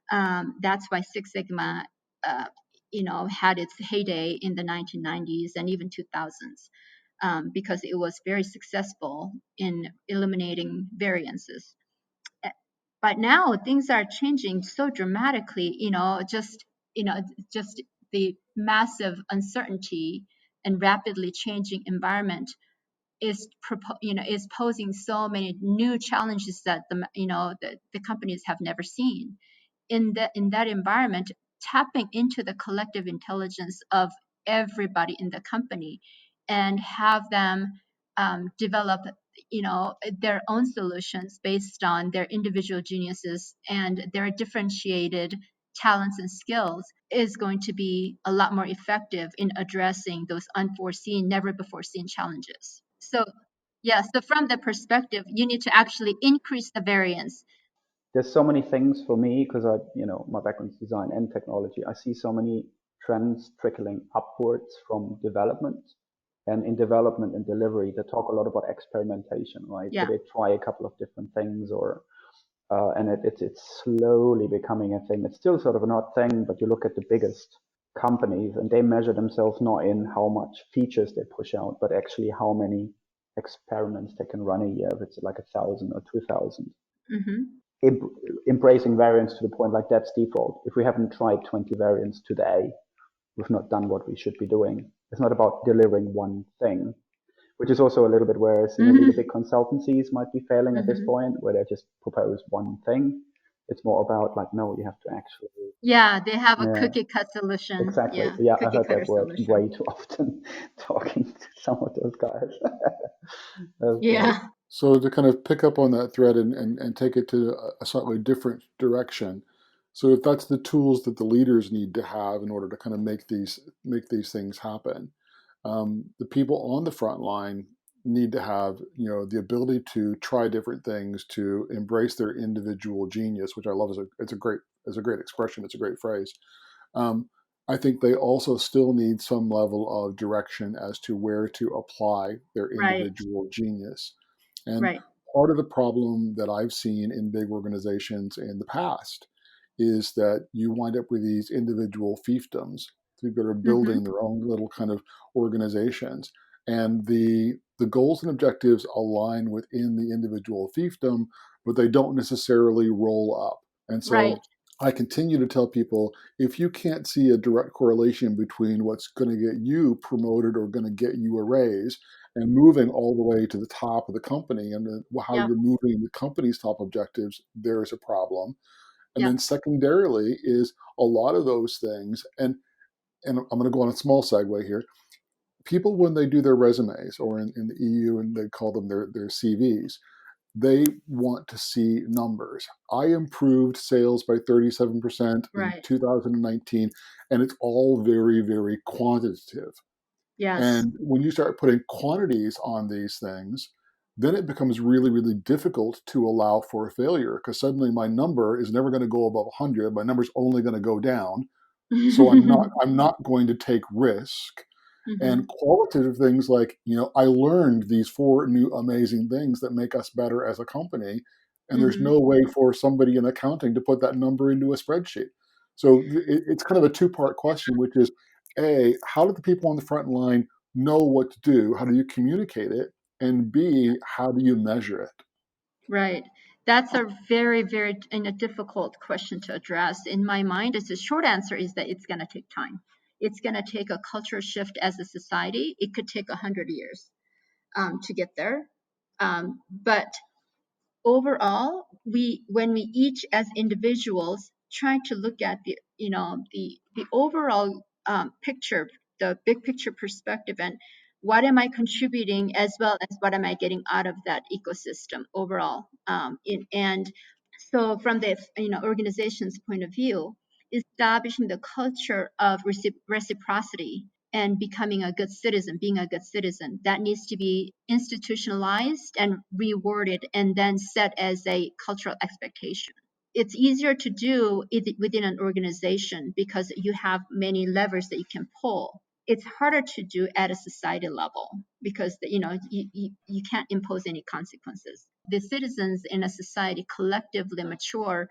That's why Six Sigma, had its heyday in the 1990s and even 2000s, because it was very successful in eliminating variances. But now things are changing so dramatically, just the massive uncertainty and rapidly changing environment is posing so many new challenges that the companies have never seen. In that environment, tapping into the collective intelligence of everybody in the company and have them develop their own solutions based on their individual geniuses and their differentiated talents and skills is going to be a lot more effective in addressing those unforeseen, never before seen challenges. So from the perspective, you need to actually increase the variance. There's so many things for me because my background is design and technology. I see so many trends trickling upwards from development. And in development and delivery, they talk a lot about experimentation, right? Yeah. So they try a couple of different things, and it's slowly becoming a thing. It's still sort of an odd thing, but you look at the biggest companies, and they measure themselves not in how much features they push out, but actually how many experiments they can run a year. If it's like 1,000 or 2,000. Embracing variance to the point like that's default. If we haven't tried 20 variants today, we've not done what we should be doing. It's not about delivering one thing, which is also a little bit where maybe the big consultancies might be failing at this point, where they just propose one thing. It's more about like, no, you have to actually. Yeah, they have a cookie cut solution. Exactly. Yeah, I heard that word solution. way too often talking to some of those guys. Yeah. Great. So to kind of pick up on that thread and take it to a slightly different direction. So if that's the tools that the leaders need to have in order to kind of make these things happen, the people on the front line need to have the ability to try different things, to embrace their individual genius, which I love. It's a great expression. It's a great phrase. I think they also still need some level of direction as to where to apply their individual genius. And part of the problem that I've seen in big organizations in the past is that you wind up with these individual fiefdoms, people that are building their own little kind of organizations, and the goals and objectives align within the individual fiefdom, but they don't necessarily roll up. And so I continue to tell people, if you can't see a direct correlation between what's going to get you promoted or going to get you a raise and moving all the way to the top of the company, and then how Yeah. you're moving the company's top objectives, there's a problem. And Yeah. then secondarily is a lot of those things, and I'm going to go on a small segue here. People, when they do their resumes, or in the EU, and they call them their CVs, they want to see numbers. I improved sales by 37% in Right. 2019, and it's all very, very quantitative. Yes. And when you start putting quantities on these things, then it becomes really, really difficult to allow for a failure, because suddenly my number is never going to go above 100. My number's only going to go down. So I'm not going to take risk. And qualitative things like, I learned these 4 new amazing things that make us better as a company. And there's no way for somebody in accounting to put that number into a spreadsheet. So it's kind of a 2-part question, which is, A, how do the people on the front line know what to do? How do you communicate it? And B, how do you measure it? Right. That's a very, very difficult question to address. In my mind, the short answer is that it's going to take time. It's going to take a cultural shift as a society. It could take 100 years to get there. But overall, when we each as individuals try to look at the overall picture, the big picture perspective, and what am I contributing, as well as what am I getting out of that ecosystem overall. And so from the organization's point of view, establishing the culture of reciprocity and becoming a good citizen, being a good citizen, that needs to be institutionalized and rewarded and then set as a cultural expectation. It's easier to do it within an organization because you have many levers that you can pull. It's harder to do at a society level because you can't impose any consequences. The citizens in a society collectively mature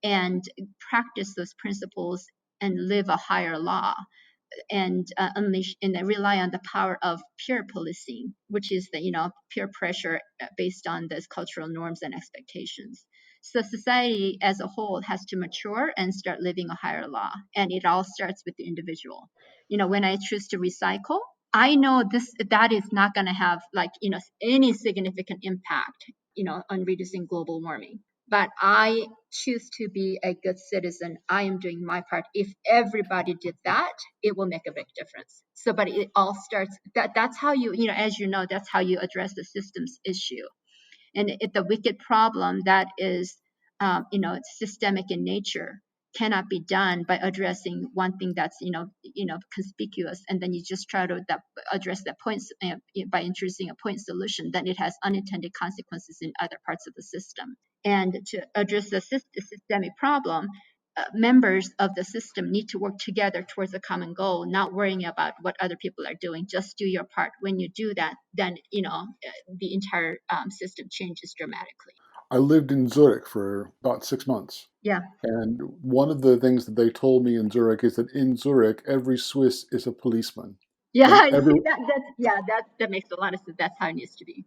and practice those principles and live a higher law and unleash and rely on the power of peer policing, which is the peer pressure based on those cultural norms and expectations. So society as a whole has to mature and start living a higher law, and it all starts with the individual. When I choose to recycle, I know that is not going to have any significant impact on reducing global warming, but I choose to be a good citizen. I am doing my part. If everybody did that, it will make a big difference. So, but it all starts that's how as that's how you address the systems issue. And it's a wicked problem that is, systemic in nature, cannot be done by addressing one thing that's, conspicuous, and then you just try to address that point by introducing a point solution. Then it has unintended consequences in other parts of the system. And to address the systemic problem, members of the system need to work together towards a common goal, not worrying about what other people are doing. Just do your part. When you do that, then the entire system changes dramatically. I lived in Zurich for about 6 months. Yeah. And one of the things that they told me in Zurich is that in Zurich, every Swiss is a policeman. And Yeah. You see, that makes a lot of sense. That's how it needs to be.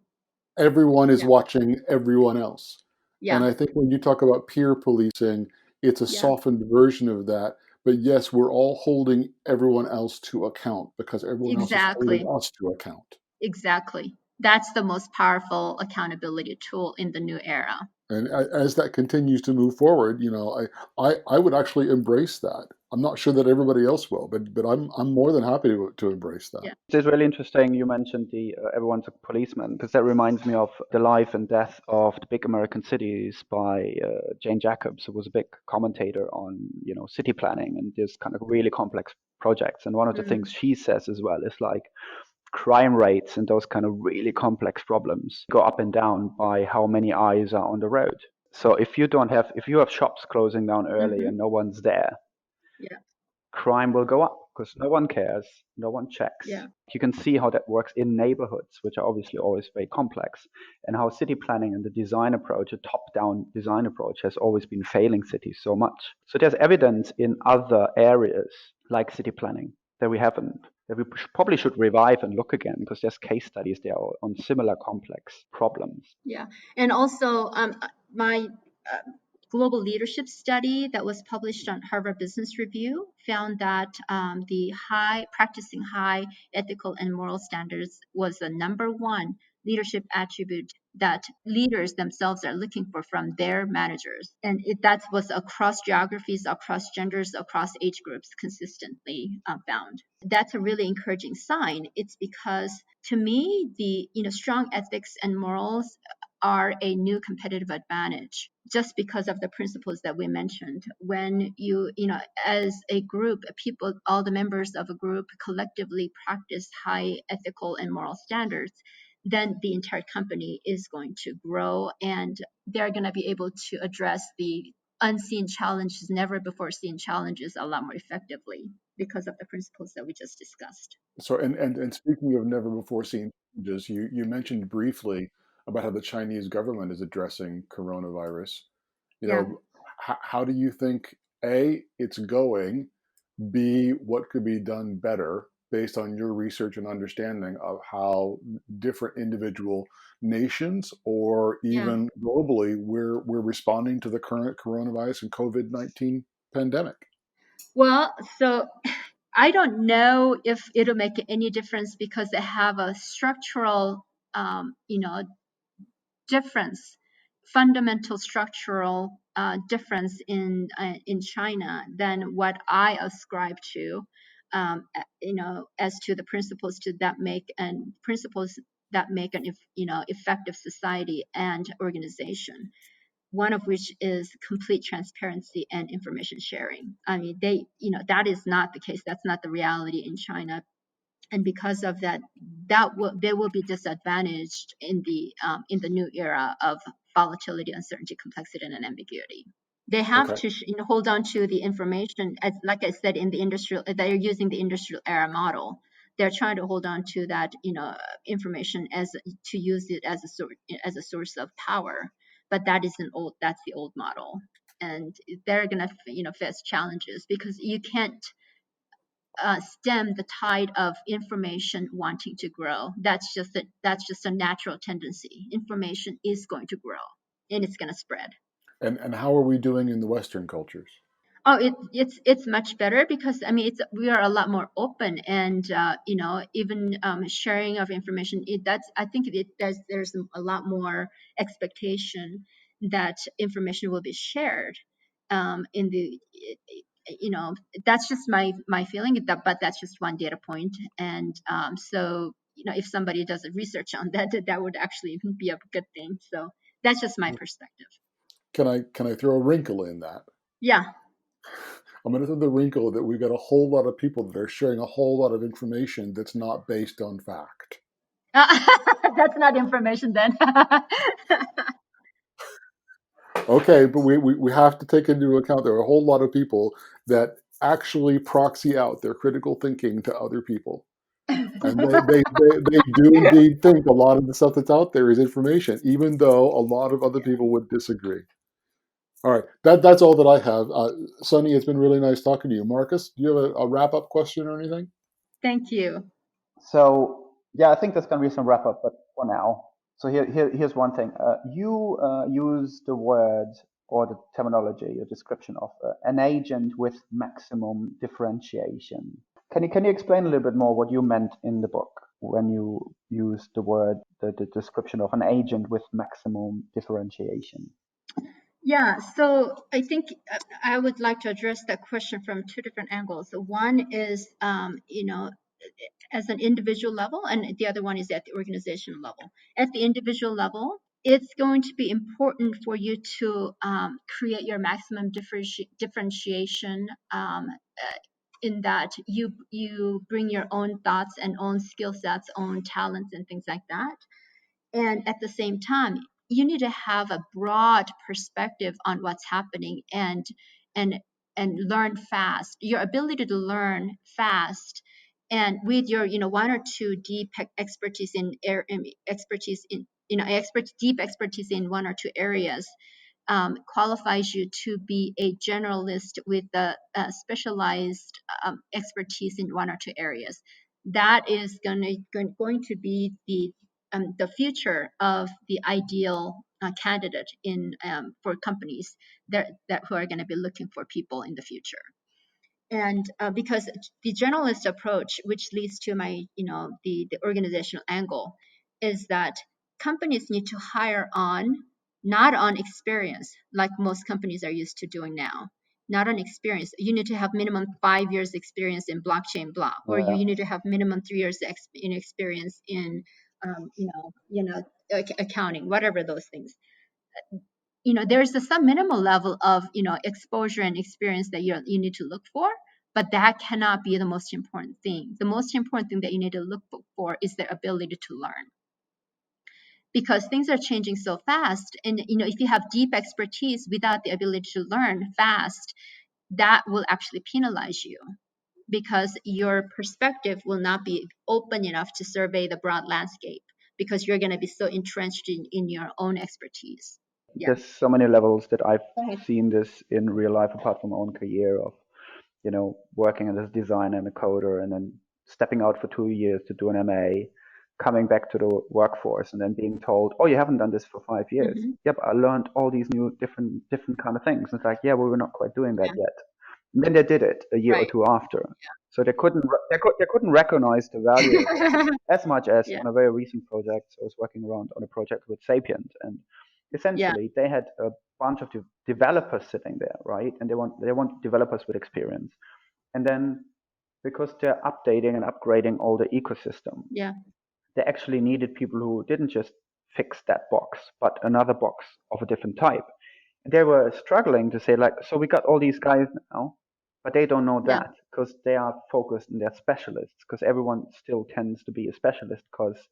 everyone is Yeah. watching everyone else. Yeah. And I think when you talk about peer policing, it's a Yeah. softened version of that. But yes, we're all holding everyone else to account because everyone else is holding Exactly. us to account. Exactly. That's the most powerful accountability tool in the new era. And as that continues to move forward, I would actually embrace that. I'm not sure that everybody else will, but I'm more than happy to embrace that. Yeah. It's really interesting you mentioned the everyone's a policeman, because that reminds me of The Life and Death of the Big American Cities by Jane Jacobs, who was a big commentator on city planning and this kind of really complex projects. And one of the things she says as well is like crime rates and those kind of really complex problems go up and down by how many eyes are on the road. So if you have shops closing down early and no one's there, Yeah. crime will go up because no one cares, no one checks. Yeah. You can see how that works in neighborhoods, which are obviously always very complex, and how city planning and the design approach, a top-down design approach, has always been failing cities so much. So there's evidence in other areas like city planning that we probably should revive and look again, because there's case studies there on similar complex problems. Yeah. And also, my global leadership study that was published on Harvard Business Review found that the practicing high ethical and moral standards was the number one leadership attribute that leaders themselves are looking for from their managers. And that was across geographies, across genders, across age groups, consistently found. That's a really encouraging sign. It's because, to me, the strong ethics and morals are a new competitive advantage just because of the principles that we mentioned. When as a group, people, all the members of a group collectively practice high ethical and moral standards, then the entire company is going to grow, and they're going to be able to address the unseen challenges, never before seen challenges, a lot more effectively because of the principles that we just discussed. So, and speaking of never before seen changes, you mentioned briefly about how the Chinese government is addressing coronavirus. You Yeah. know, how do you think, A, it's going, B, what could be done better based on your research and understanding of how different individual nations or Yeah. even globally we're responding to the current coronavirus and COVID-19 pandemic? Well, so I don't know if it'll make any difference because they have a structural, difference, fundamental structural difference in China than what I ascribe to, as to the principles that make an effective society and organization. One of which is complete transparency and information sharing. I mean, that is not the case. That's not the reality in China, and because of that, they will be disadvantaged in the new era of volatility, uncertainty, complexity, and ambiguity. They have Okay. to hold on to the information, as like I said, in the industrial. They're using the industrial era model. They're trying to hold on to that information to use it as a source of power. But that's the old model, and they're gonna face challenges because you can't stem the tide of information wanting to grow. That's just a natural tendency. Information is going to grow, and it's going to spread. And how are we doing in the Western cultures? Oh, it's much better because I mean we are a lot more open, and even sharing of information. I think there's a lot more expectation that information will be shared. In the That's just my feeling. But that's just one data point, and so if somebody does a research on that, that would actually be a good thing. So that's just my perspective. Can I throw a wrinkle in that? Yeah. I'm going to throw the wrinkle that we've got a whole lot of people that are sharing a whole lot of information that's not based on fact. That's not information then. Okay, but we have to take into account there are a whole lot of people that actually proxy out their critical thinking to other people. And they do indeed think a lot of the stuff that's out there is information, even though a lot of other people would disagree. All right, that's all that I have. Sunnie, it's been really nice talking to you. Marcus, do you have a wrap-up question or anything? Thank you. So yeah, I think that's going to be some wrap up, but for now. So here's one thing. You use the word or the terminology, a description of an agent with maximum differentiation. Can you explain a little bit more what you meant in the book when you used the word, the description of an agent with maximum differentiation? Yeah, so I think I would like to address that question from two different angles. So one is, as an individual level, and the other one is at the organizational level. At the individual level, it's going to be important for you to create your maximum differentiation, in that you bring your own thoughts and own skill sets, own talents, and things like that. And at the same time, you need to have a broad perspective on what's happening and learn fast. Your ability to learn fast, and with your one or two deep expertise in deep expertise in one or two areas, qualifies you to be a generalist with a specialized expertise in one or two areas. That is going to be the future of the ideal candidate in for companies that who are going to be looking for people in the future. And because the generalist approach, which leads to my, the organizational angle, is that companies need to hire on, not on experience, like most companies are used to doing now. Not on experience. You need to have minimum 5 years experience in blockchain block, or Yeah. you need to have minimum 3 years experience in, accounting, whatever those things. There's some minimal level of, exposure and experience that you need to look for, but that cannot be the most important thing. The most important thing that you need to look for is the ability to learn, because things are changing so fast. And, if you have deep expertise without the ability to learn fast, that will actually penalize you, because your perspective will not be open enough to survey the broad landscape, because you're going to be so entrenched in your own expertise. Yeah. There's so many levels that I've Go ahead. seen this in real life, apart from my own career of, working as a designer and a coder, and then stepping out for 2 years to do an MA, coming back to the workforce, and then being told, "Oh, you haven't done this for 5 years." Mhm. Yep, I learned all these new different kind of things. It's like, yeah, well, we're not quite doing that Yeah. yet. And then they did it a year or Right. two after, so they couldn't recognize the value of it as much as Yeah. on a very recent project. So I was working around on a project with Sapient, and essentially they had a bunch of developers sitting there, right? And they want developers with experience. And then because they're updating and upgrading all the ecosystem, Yeah. they actually needed people who didn't just fix that box, but another box of a different type. And they were struggling to say, like, so we got all these guys now, but they don't know Yeah. that because they are focused and they're specialists, because everyone still tends to be a specialist, because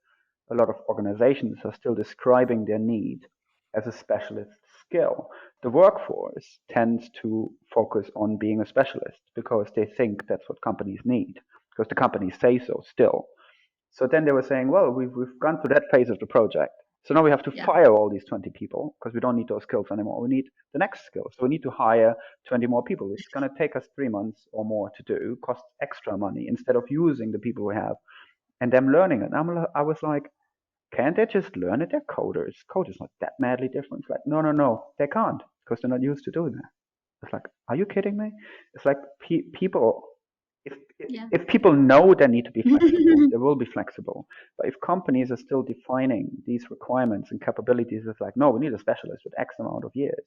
a lot of organizations are still describing their need as a specialist skill. The workforce tends to focus on being a specialist because they think that's what companies need, because the companies say so still. So then they were saying, well, we've gone through that phase of the project. So now we have to Yeah. fire all these 20 people because we don't need those skills anymore. We need the next skills. So we need to hire 20 more people, which is going to take us 3 months or more to do, cost extra money instead of using the people we have and them learning it. I was like, can't they just learn it? They're coders. Code is not that madly different. It's like, no, they can't because they're not used to doing that. It's like, are you kidding me? It's like people, if, Yeah. if people know they need to be flexible, they will be flexible. But if companies are still defining these requirements and capabilities, it's like, no, we need a specialist with X amount of years.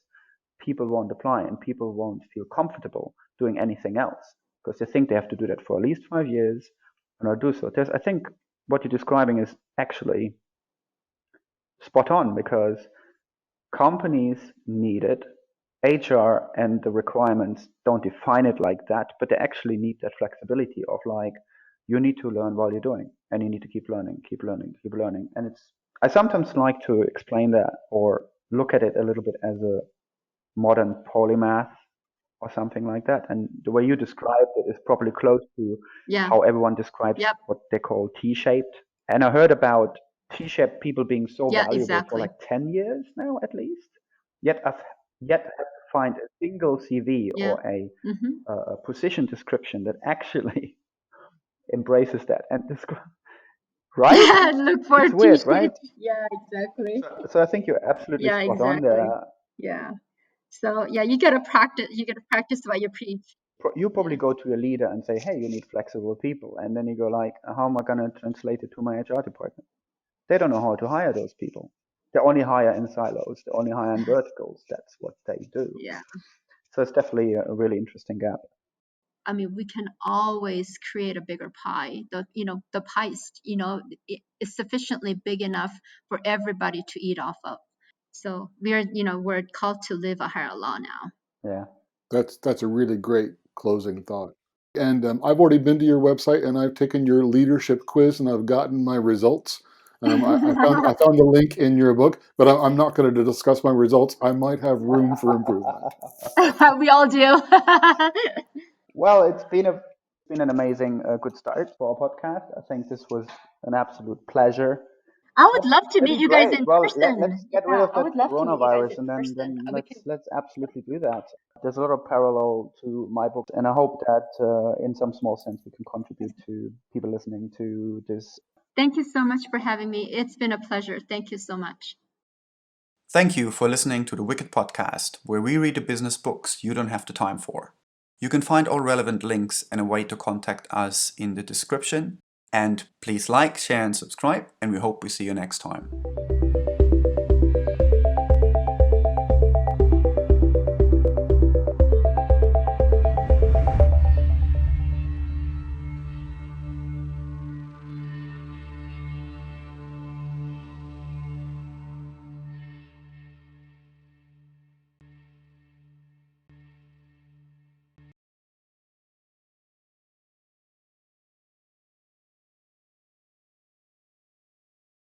People won't apply and people won't feel comfortable doing anything else because they think they have to do that for at least 5 years and not do so. I think what you're describing is actually spot on, because companies need it. HR and the requirements don't define it like that, but they actually need that flexibility of like, you need to learn while you're doing, and you need to keep learning, keep learning, keep learning. And I sometimes like to explain that or look at it a little bit as a modern polymath or something like that. And the way you described it is probably close to Yeah. how everyone describes Yep. what they call T-shaped. And I heard about T-shaped people being so Yeah, valuable for exactly. like 10 years now at least. Yet I've yet had to find a single CV Yeah. or Mhm. a position description that actually embraces that. And right? Look for It's a weird, right? T-shirt. Yeah, exactly. So I think you're absolutely Yeah, spot on exactly. there. Yeah. So yeah, you gotta practice. You gotta practice what you preach. You probably Yeah. go to your leader and say, hey, you need flexible people. And then you go like, how am I going to translate it to my HR department? They don't know how to hire those people. They only hire in silos. They only hire in verticals. That's what they do. Yeah. So it's definitely a really interesting gap. I mean, we can always create a bigger pie. The pie is sufficiently big enough for everybody to eat off of. So we're called to live a higher law now. Yeah. That's a really great closing thought. And I've already been to your website and I've taken your leadership quiz and I've gotten my results. I found the link in your book, but I'm not going to discuss my results. I might have room for improvement. We all do. Well, it's been an amazing good start for our podcast. I think this was an absolute pleasure. I would love to That'd meet be you guys great. in Well, let's person. get rid Yeah, of I that would love to meet you guys coronavirus, in and person. then We can. let's absolutely do that. There's a lot of parallel to my book, and I hope that in some small sense we can contribute to people listening to this. Thank you so much for having me. It's been a pleasure. Thank you so much. Thank you for listening to the Wicked Podcast, where we read the business books you don't have the time for. You can find all relevant links and a way to contact us in the description. And please like, share, and subscribe, and we hope we see you next time.